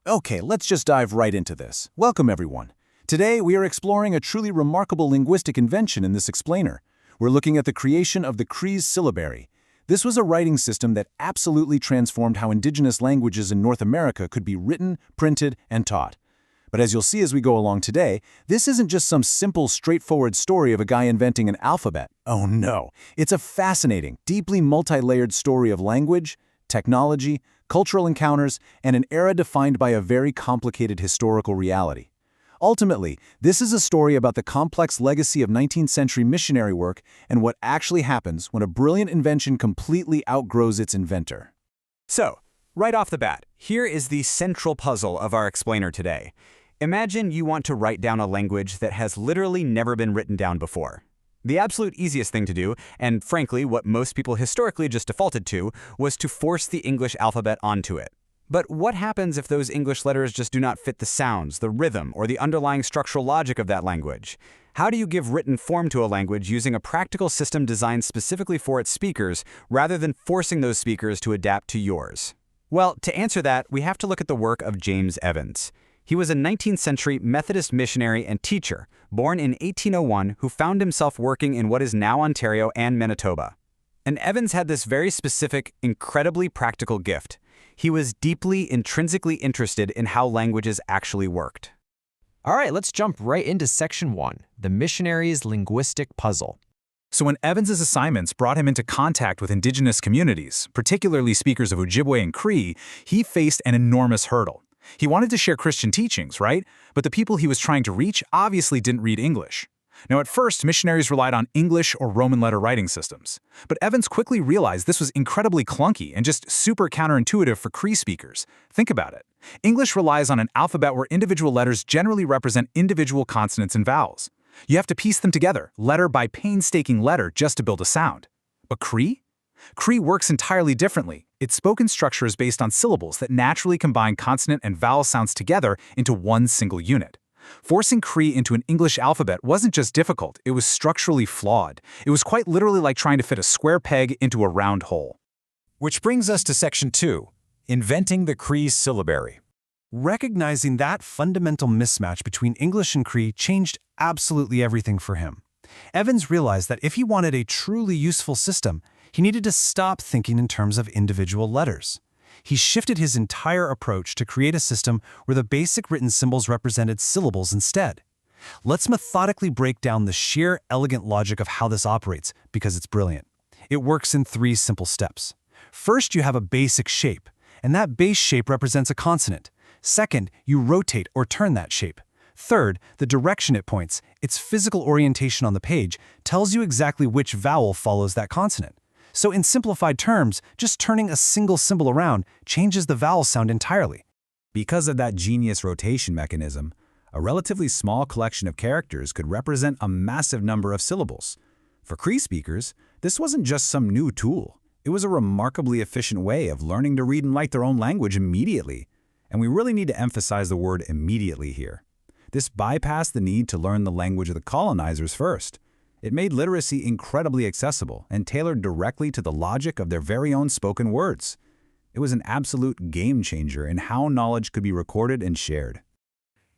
Okay, let's just dive right into this. Welcome, everyone. Today, we are exploring a truly remarkable linguistic invention in this explainer. We're looking at the creation of the Cree's syllabary. This was a writing system that absolutely transformed how indigenous languages in North America could be written, printed, and taught. But as you'll see as we go along today, this isn't just some simple, straightforward story of a guy inventing an alphabet. Oh no, it's a fascinating, deeply multi-layered story of language, technology, cultural encounters, and an era defined by a very complicated historical reality. Ultimately, this is a story about the complex legacy of 19th century missionary work and what actually happens when a brilliant invention completely outgrows its inventor. So, right off the bat, here is the central puzzle of our explainer today. Imagine you want to write down a language that has literally never been written down before. The absolute easiest thing to do, and frankly what most people historically just defaulted to, was to force the English alphabet onto it. But what happens if those English letters just do not fit the sounds, the rhythm, or the underlying structural logic of that language? How do you give written form to a language using a practical system designed specifically for its speakers, rather than forcing those speakers to adapt to yours? Well, to answer that, we have to look at the work of James Evans. He was a 19th century Methodist missionary and teacher, born in 1801, who found himself working in what is now Ontario and Manitoba. And Evans had this very specific, incredibly practical gift. He was deeply, intrinsically interested in how languages actually worked. All right, let's jump right into Section 1, the missionary's linguistic puzzle. So when Evans's assignments brought him into contact with Indigenous communities, particularly speakers of Ojibwe and Cree, he faced an enormous hurdle. He wanted to share Christian teachings, right? But the people he was trying to reach obviously didn't read English. Now, at first, missionaries relied on English or Roman letter writing systems. But Evans quickly realized this was incredibly clunky and just super counterintuitive for Cree speakers. Think about it. English relies on an alphabet where individual letters generally represent individual consonants and vowels. You have to piece them together, letter by painstaking letter, just to build a sound. But Cree? Cree works entirely differently. Its spoken structure is based on syllables that naturally combine consonant and vowel sounds together into one single unit. Forcing Cree into an English alphabet wasn't just difficult, it was structurally flawed. It was quite literally like trying to fit a square peg into a round hole. Which brings us to Section 2, Inventing the Cree Syllabary. Recognizing that fundamental mismatch between English and Cree changed absolutely everything for him. Evans realized that if he wanted a truly useful system, he needed to stop thinking in terms of individual letters. He shifted his entire approach to create a system where the basic written symbols represented syllables instead. Let's methodically break down the sheer elegant logic of how this operates, because it's brilliant. It works in 3 simple steps. First, you have a basic shape, and that base shape represents a consonant. Second, you rotate or turn that shape. Third, the direction it points, its physical orientation on the page, tells you exactly which vowel follows that consonant. So in simplified terms, just turning a single symbol around changes the vowel sound entirely. Because of that genius rotation mechanism, a relatively small collection of characters could represent a massive number of syllables. For Cree speakers, this wasn't just some new tool. It was a remarkably efficient way of learning to read and write their own language immediately. And we really need to emphasize the word immediately here. This bypassed the need to learn the language of the colonizers first. It made literacy incredibly accessible and tailored directly to the logic of their very own spoken words. It was an absolute game changer in how knowledge could be recorded and shared.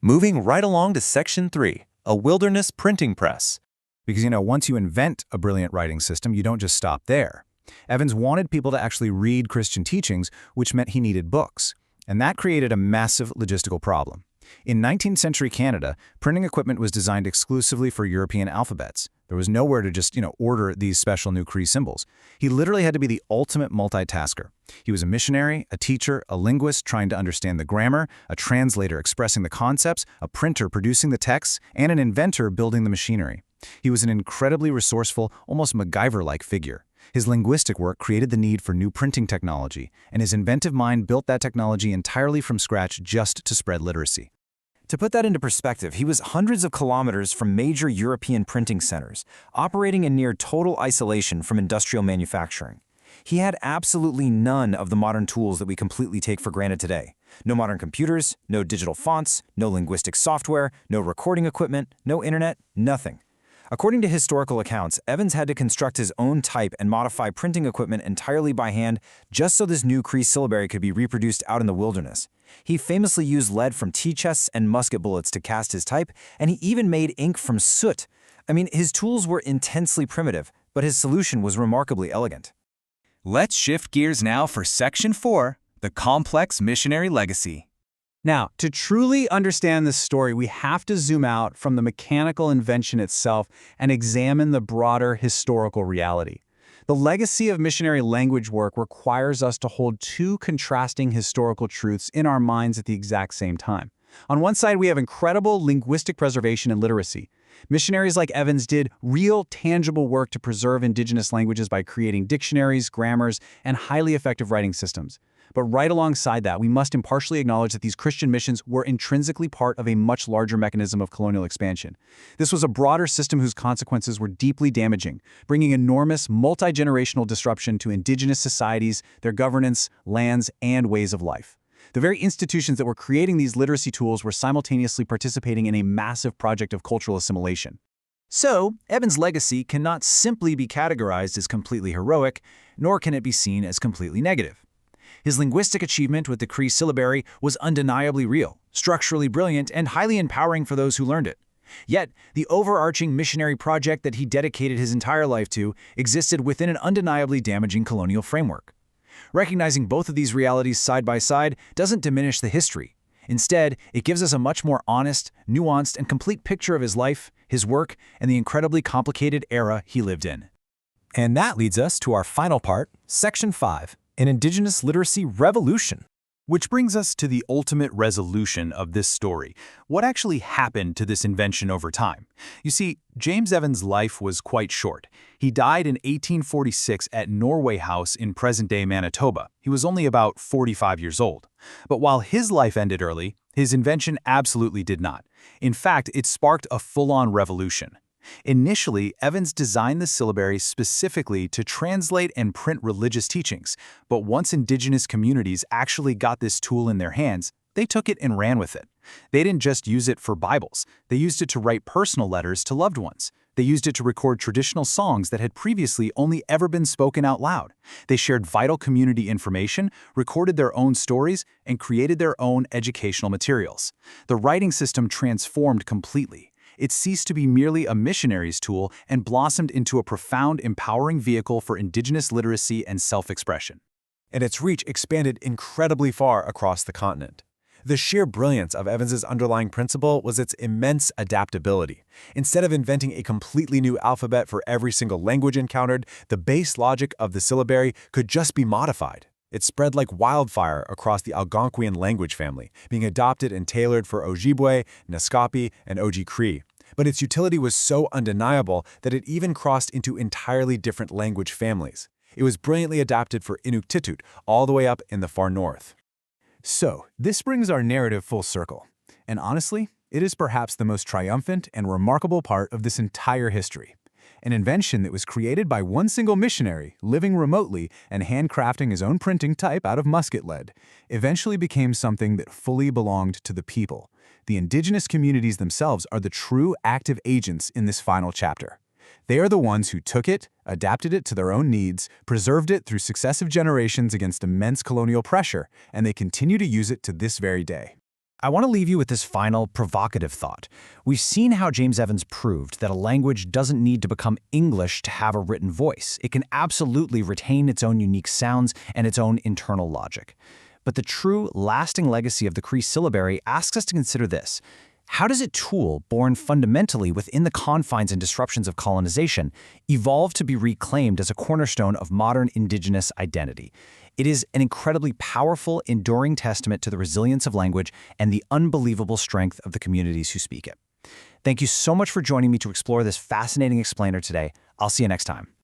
Moving right along to Section 3, a wilderness printing press. Because, once you invent a brilliant writing system, you don't just stop there. Evans wanted people to actually read Christian teachings, which meant he needed books. And that created a massive logistical problem. In 19th century Canada, printing equipment was designed exclusively for European alphabets. There was nowhere to just, order these special new Cree symbols. He literally had to be the ultimate multitasker. He was a missionary, a teacher, a linguist trying to understand the grammar, a translator expressing the concepts, a printer producing the texts, and an inventor building the machinery. He was an incredibly resourceful, almost MacGyver-like figure. His linguistic work created the need for new printing technology, and his inventive mind built that technology entirely from scratch just to spread literacy. To put that into perspective, he was hundreds of kilometers from major European printing centers, operating in near total isolation from industrial manufacturing. He had absolutely none of the modern tools that we completely take for granted today. No modern computers, no digital fonts, no linguistic software, no recording equipment, no internet, nothing. According to historical accounts, Evans had to construct his own type and modify printing equipment entirely by hand just so this new Cree syllabary could be reproduced out in the wilderness. He famously used lead from tea chests and musket bullets to cast his type, and he even made ink from soot. I mean, his tools were intensely primitive, but his solution was remarkably elegant. Let's shift gears now for Section 4, the complex missionary legacy. Now, to truly understand this story, we have to zoom out from the mechanical invention itself and examine the broader historical reality. The legacy of missionary language work requires us to hold two contrasting historical truths in our minds at the exact same time. On one side, we have incredible linguistic preservation and literacy. Missionaries like Evans did real, tangible work to preserve indigenous languages by creating dictionaries, grammars, and highly effective writing systems. But right alongside that, we must impartially acknowledge that these Christian missions were intrinsically part of a much larger mechanism of colonial expansion. This was a broader system whose consequences were deeply damaging, bringing enormous, multi-generational disruption to indigenous societies, their governance, lands, and ways of life. The very institutions that were creating these literacy tools were simultaneously participating in a massive project of cultural assimilation. So, Evans' legacy cannot simply be categorized as completely heroic, nor can it be seen as completely negative. His linguistic achievement with the Cree syllabary was undeniably real, structurally brilliant, and highly empowering for those who learned it. Yet, the overarching missionary project that he dedicated his entire life to existed within an undeniably damaging colonial framework. Recognizing both of these realities side by side doesn't diminish the history. Instead, it gives us a much more honest, nuanced, and complete picture of his life, his work, and the incredibly complicated era he lived in. And that leads us to our final part, Section 5, an Indigenous Literacy Revolution. Which brings us to the ultimate resolution of this story. What actually happened to this invention over time? You see, James Evans' life was quite short. He died in 1846 at Norway House in present-day Manitoba. He was only about 45 years old. But while his life ended early, his invention absolutely did not. In fact, it sparked a full-on revolution. Initially, Evans designed the syllabary specifically to translate and print religious teachings, but once indigenous communities actually got this tool in their hands, they took it and ran with it. They didn't just use it for Bibles, they used it to write personal letters to loved ones. They used it to record traditional songs that had previously only ever been spoken out loud. They shared vital community information, recorded their own stories, and created their own educational materials. The writing system transformed completely. It ceased to be merely a missionary's tool and blossomed into a profound, empowering vehicle for indigenous literacy and self-expression. And its reach expanded incredibly far across the continent. The sheer brilliance of Evans's underlying principle was its immense adaptability. Instead of inventing a completely new alphabet for every single language encountered, the base logic of the syllabary could just be modified. It spread like wildfire across the Algonquian language family, being adopted and tailored for Ojibwe, Naskapi, and Oji Cree. But its utility was so undeniable that it even crossed into entirely different language families. It was brilliantly adapted for Inuktitut, all the way up in the far north. So, this brings our narrative full circle. And honestly, it is perhaps the most triumphant and remarkable part of this entire history. An invention that was created by one single missionary, living remotely and handcrafting his own printing type out of musket lead, eventually became something that fully belonged to the people. The indigenous communities themselves are the true active agents in this final chapter. They are the ones who took it, adapted it to their own needs, preserved it through successive generations against immense colonial pressure, and they continue to use it to this very day. I want to leave you with this final, provocative thought. We've seen how James Evans proved that a language doesn't need to become English to have a written voice. It can absolutely retain its own unique sounds and its own internal logic. But the true, lasting legacy of the Cree syllabary asks us to consider this. How does a tool born fundamentally within the confines and disruptions of colonization evolve to be reclaimed as a cornerstone of modern indigenous identity? It is an incredibly powerful, enduring testament to the resilience of language and the unbelievable strength of the communities who speak it. Thank you so much for joining me to explore this fascinating explainer today. I'll see you next time.